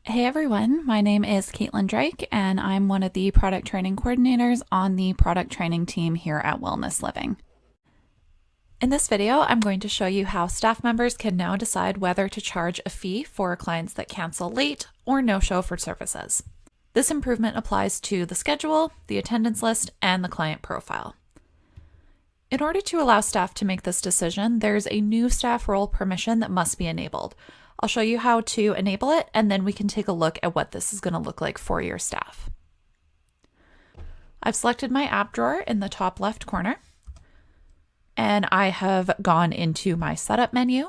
Hey everyone, my name is Caitlin Drake and I'm one of the product training coordinators on the product training team here at Wellness Living. In this video, I'm going to show you how staff members can now decide whether to charge a fee for clients that cancel late or no-show for services. This improvement applies to the schedule, the attendance list, and the client profile. In order to allow staff to make this decision, there's a new staff role permission that must be enabled. I'll show you how to enable it, and then we can take a look at what this is going to look like for your staff. I've selected my app drawer in the top left corner, and I have gone into my setup menu,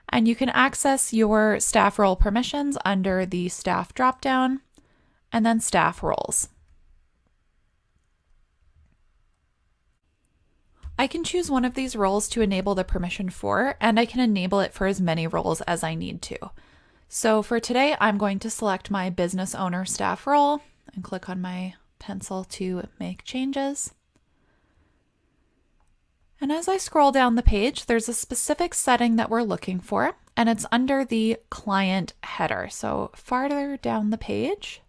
and you can access your staff role permissions under the staff dropdown and then staff roles. I can choose one of these roles to enable the permission for, and I can enable it for as many roles as I need to. So for today, I'm going to select my business owner staff role and click on my pencil to make changes. And as I scroll down the page, there's a specific setting that we're looking for, and it's under the client header. So farther down the page,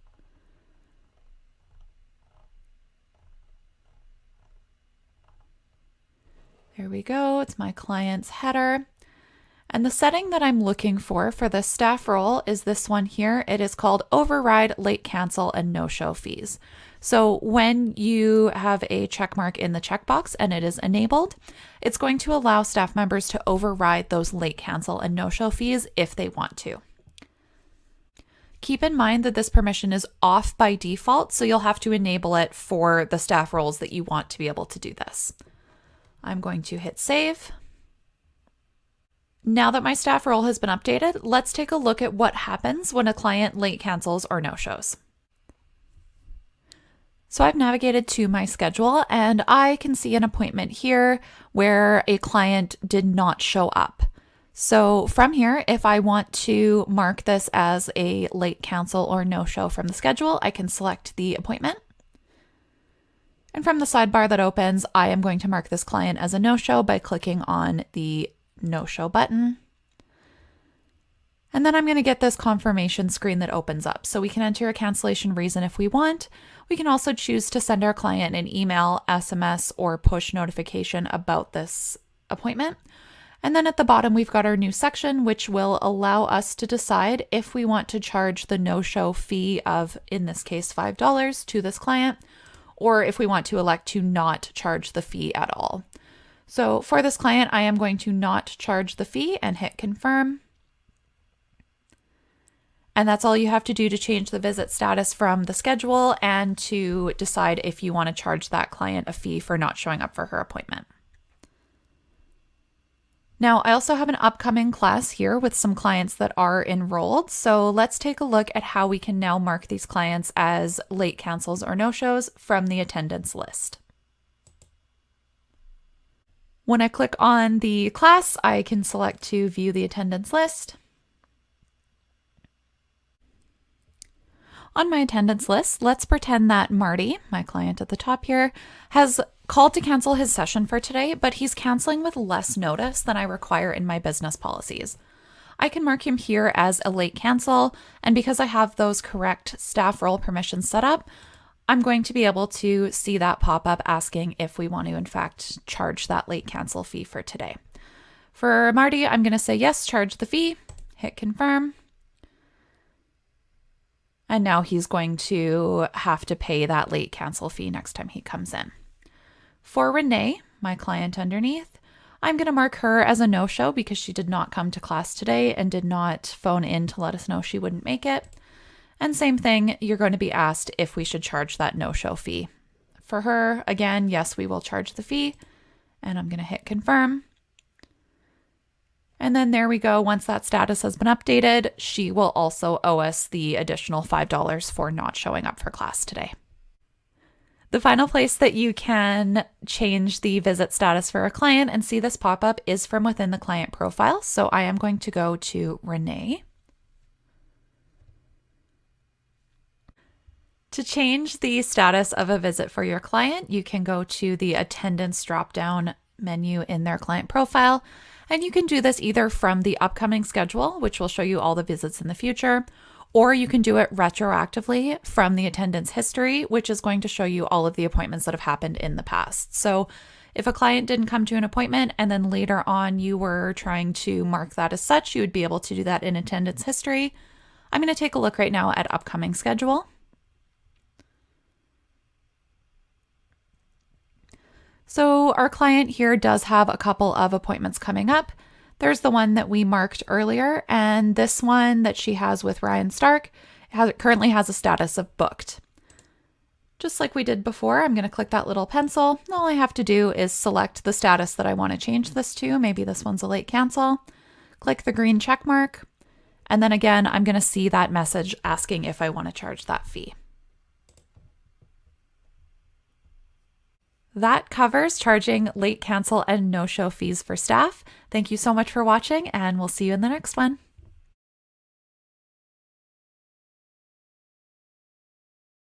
there we go, it's my client's header. And the setting that I'm looking for this staff role is this one here. It is called Override Late Cancel and No-Show Fees. So when you have a check mark in the checkbox and it is enabled, it's going to allow staff members to override those late cancel and no-show fees if they want to. Keep in mind that this permission is off by default, so you'll have to enable it for the staff roles that you want to be able to do this. I'm going to hit save. Now that my staff role has been updated, let's take a look at what happens when a client late cancels or no-shows. So I've navigated to my schedule and I can see an appointment here where a client did not show up. So from here, if I want to mark this as a late cancel or no-show from the schedule, I can select the appointment. And from the sidebar that opens, I am going to mark this client as a no-show by clicking on the no-show button. And then I'm going to get this confirmation screen that opens up. So we can enter a cancellation reason if we want. We can also choose to send our client an email, SMS, or push notification about this appointment. And then at the bottom, we've got our new section, which will allow us to decide if we want to charge the no-show fee of, in this case, $5 to this client, or if we want to elect to not charge the fee at all. So for this client, I am going to not charge the fee and hit confirm. And that's all you have to do to change the visit status from the schedule and to decide if you want to charge that client a fee for not showing up for her appointment. Now, I also have an upcoming class here with some clients that are enrolled. So let's take a look at how we can now mark these clients as late cancels or no-shows from the attendance list. When I click on the class, I can select to view the attendance list. On my attendance list, let's pretend that Marty, my client at the top here, has called to cancel his session for today, but he's canceling with less notice than I require in my business policies. I can mark him here as a late cancel, and because I have those correct staff role permissions set up, I'm going to be able to see that pop up asking if we want to in fact charge that late cancel fee for today. For Marty, I'm going to say yes, charge the fee, hit confirm. And now he's going to have to pay that late cancel fee next time he comes in. For Renee, my client underneath, I'm going to mark her as a no-show because she did not come to class today and did not phone in to let us know she wouldn't make it. And same thing, you're going to be asked if we should charge that no-show fee. For her, again, yes, we will charge the fee. And I'm going to hit confirm. And then there we go. Once that status has been updated, she will also owe us the additional $5 for not showing up for class today. The final place that you can change the visit status for a client and see this pop up is from within the client profile. So I am going to go to Renee. To change the status of a visit for your client, you can go to the attendance drop-down menu in their client profile. And you can do this either from the upcoming schedule, which will show you all the visits in the future, or you can do it retroactively from the attendance history, which is going to show you all of the appointments that have happened in the past. So if a client didn't come to an appointment and then later on you were trying to mark that as such, you would be able to do that in attendance history. I'm going to take a look right now at upcoming schedule. So our client here does have a couple of appointments coming up. There's the one that we marked earlier, and this one that she has with Ryan Stark currently has a status of booked. Just like we did before, I'm going to click that little pencil. All I have to do is select the status that I want to change this to. Maybe this one's a late cancel. Click the green check mark. And then again, I'm going to see that message asking if I want to charge that fee. That covers charging late cancel and no-show fees for staff. Thank you so much for watching, and we'll see you in the next one.